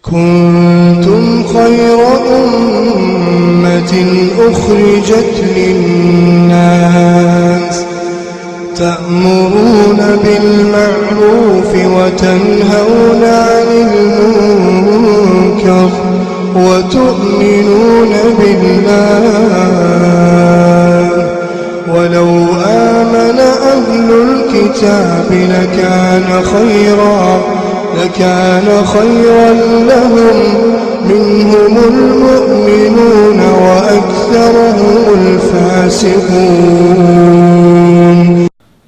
كنتم خير أمة أخرجت للناس تأمرون بالمعروف وتنهون عن المنكر وتؤمنون بالله ولو آمن أهل الكتاب لكان خيرا لهم منهم المؤمنون وأكثرهم الفاسقون.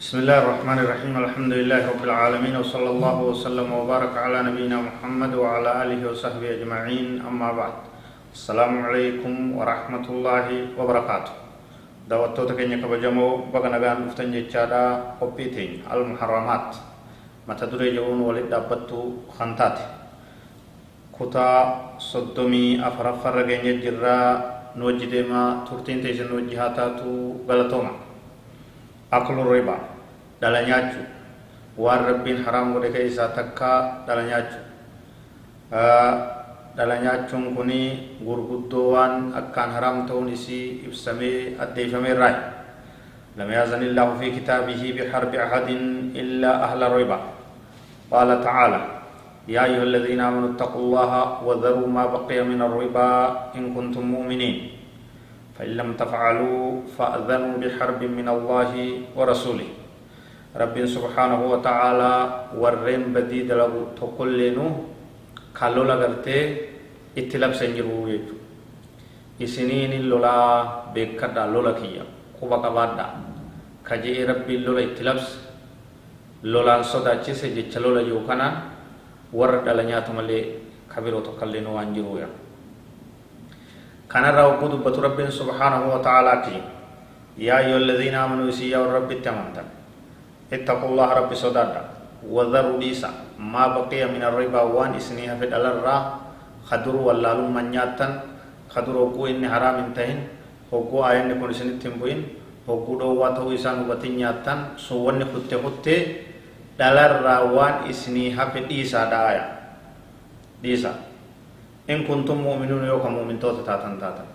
بسم الله الرحمن الرحيم. الحمد لله رب العالمين وصلى الله وسلم وبارك على نبينا محمد وعلى آله وصحبه أجمعين. أما بعد، السلام عليكم ورحمة الله وبركاته. دعوتك إنك بجمو بغنغان مفتنج جادا قبيتين المحرمات متى درجون ولد دابتو خنتات كتا صدومي أفرفر رجنج جرا نوجد ما ترتين تيسن وجهاتاتو غلطوما أكل الربا dalanyachu war rabbin haram gode ke isa takka dalanyachun kuni gurguddowan akkan haram ta'un isi ibsame addeefame rai lam yazanillahu fi kitabihi biharbi ahadin illa ahla riba qala ta'ala ya ayyuhalladhina amanu ittaqullaha wa dharu ma baqiya min ar-riba in kuntum mu'minin fa in lam taf'alu fa'dhanu biharbin min Allahi wa rasulih. Rabbin subhanahu wa ta'ala warren badii dalagu tokkolleenu kallola gartee itti labsan jiru jechu isiniin lolaa beekadha lola kiyya quba qabaadha ka je'e rabbiin lola itti labse lolaan sodaachise jecha lola jiru kanaan warra dhala nyaatu malee kabiroo tokkolleenu waan jiruya kanarraa ogguu dubbatu rabbiin subhanahu wa ta'alaati yaa ayyuhalladhiina aamanuu isiyyaa warra rabbitti amantan اتقوا الله رب صدادا وذروا ديسا ما بقي من الربا وان اسنيها في الالرا خدروا واللالو منياتن خدروا قو إن حرام انتهن هقو آيان نكون سنتنبوين هقو دواتو إسان وبتنياتن سوان نخطة دالرا وان اسنيها في ديسا دايا ديسا إن كنتم مؤمنون يوكا مؤمن توتا تاتن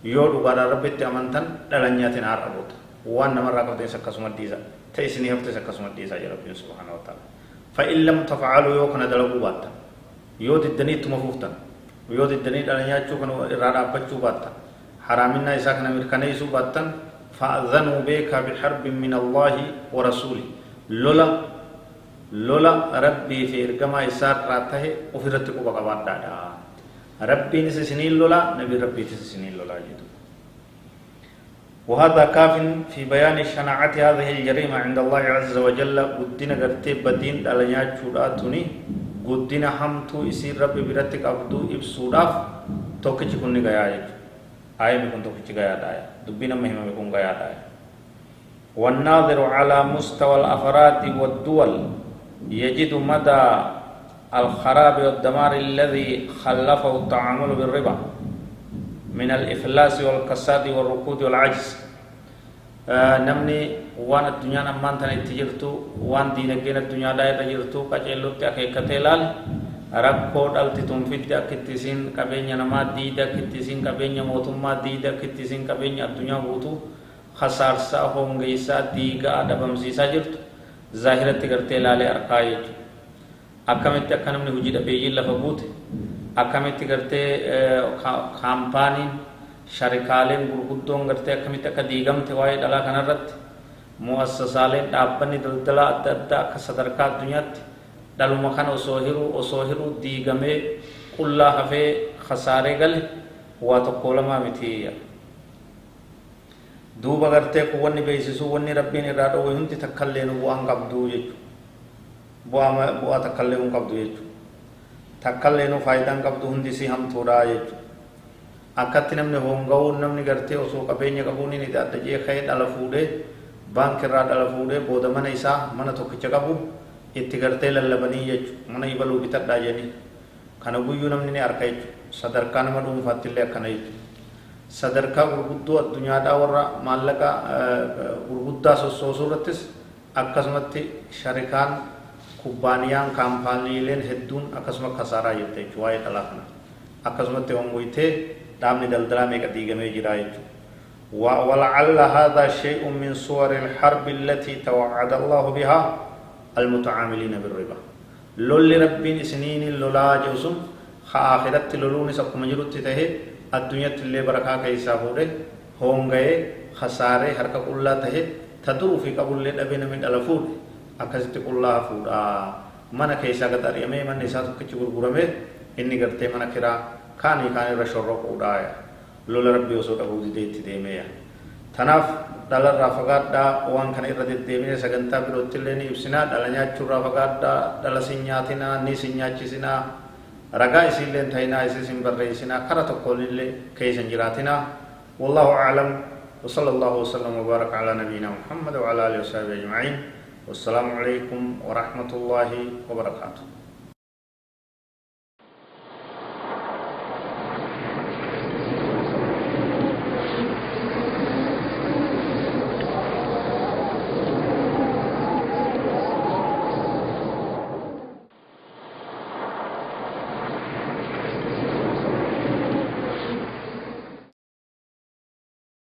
يودو غادا ربت أمانتن دالنياتن عربوت وان نمر راكوتين سكسومت ديسا تيسني هفتة سكسمت ديسا يا رب سبحانه وتعالى فإن لم تفعلوا يوكنا دلقوا باتا يود الدنيا تمفوفتا يود الدنيا دلنيا تشوكنا إرادة بتشو باتا حرامنا إساكنا مركنا يسو باتا فأذنوا بك بحرب من الله ورسوله لولا ربي في إرقما إسار راته وفرتكو بقبات دادا ربي نسسنين لولا نبي ربي تسسنين لولا جدو. وهذا كاف في بيان شناعة هذه الجريمة عند الله عز وجل. قدنا قرتي بدين دالنيا چوداتوني قدنا همتو اسير رب برتك عبدو ابسوداف توكچ كوني گيا آية بكون توكچ گيا دايا دبنا مهمة بكون گيا دايا. والناظر على مستوى الأفراد والدول يجد مدى الخراب والدمار الذي خلفه التعامل بالربا من الإفلاس والكساد والركود والعجز. نمني وان الدنيا نمان تاني تجرتو وان دينكين الدنيا داي تجرتو كجلو تأكي كتلال ركو دالتي تنفيد كتسين كبينيا نما ديدا كتسين كبينيا موتما ديدا كتسين كبينيا الدنيا بوتو خسار سا هونغيسا ديغا دبمسيسا جرتو ظاهرة تغرتي لالي أرقايج أكامت أكانمني هجيدا بيجي لفبوت akkamitti gartee kaampaaniin sharikaaleen gurguddoon gartee akkamitti akka diigamte waa'ee dhalaa kanarratti mu'assasaaleen dhaabbanni daldalaa adda addaa akka sadarkaa addunyaatti dhaluma kana osoo hiruu diigamee qullaa hafee khasaaree gale waa tokko lamaa miti duuba gartee kun wanni beeksisuu wanni rabbiin irraa dhowwe hundi takkallee nu bu'aan qabdu jechuudha bu'aa takkallee nu qabdu jechuudha takkallee nu faayidaan qabdu hundi si hamtuudha jechuudha. Akkatti namni hongawuun namni gartee osoo qabeenya qabuun inni adda jee ka'ee dhala fuudhee baankiirraa dhala fuudhee booda mana isaa mana tokkicha qabu itti gartee lallabanii jechuudha. Mana ibaluu bitadhaa jedhanii kana guyyuu namni ni harka jechuudha. Sadarkaa nama dhuunfaatti illee akkana jechuudha. Sadarkaa gurguddoo addunyaadhaa warra maallaqa gurguddaa sossoosuu irrattis akkasumatti sharikaan kubbaaniyaan kaampaaniileen hedduun akkasuma kasaaraa jirte jechuudha waa'ee dhalaa kana akkasumatti hongoytee dhaabni daldalaa meeqa diigamee jira jechuudha ولعل هذا شيء من صور الحرب التي توعد الله بها المتعاملين بالربا لول ربين سنين لولا جوسم آخرت لولون سب مجرد تته الدنيا تلي بركة كيسا هوره هونغه خساره حركة الله تته تدرو في قبول لبين من الفود أكست الله فود من كيسا قدر يمي من نسات كتشور غرمه إني قرتي من كرا كاني رشورك ودايا lola rabbi osoo dhabuu dideetti deemeeya tanaaf dhalarraa fagaadhaa waan kana irra deddeebine sagantaa birootti illee ni ibsinaa dhala nyaachuurraa fagaadhaa dhala sin nyaatinaa ni sin nyaachisinaa ragaa isiillee ta'inaa isii sin barreessinaa kara tokkolillee keeysan jiraatinaa wallahu a'lam وصلى الله وسلم وبارك على نبينا محمد وعلى اله وصحبه اجمعين والسلام عليكم ورحمه الله وبركاته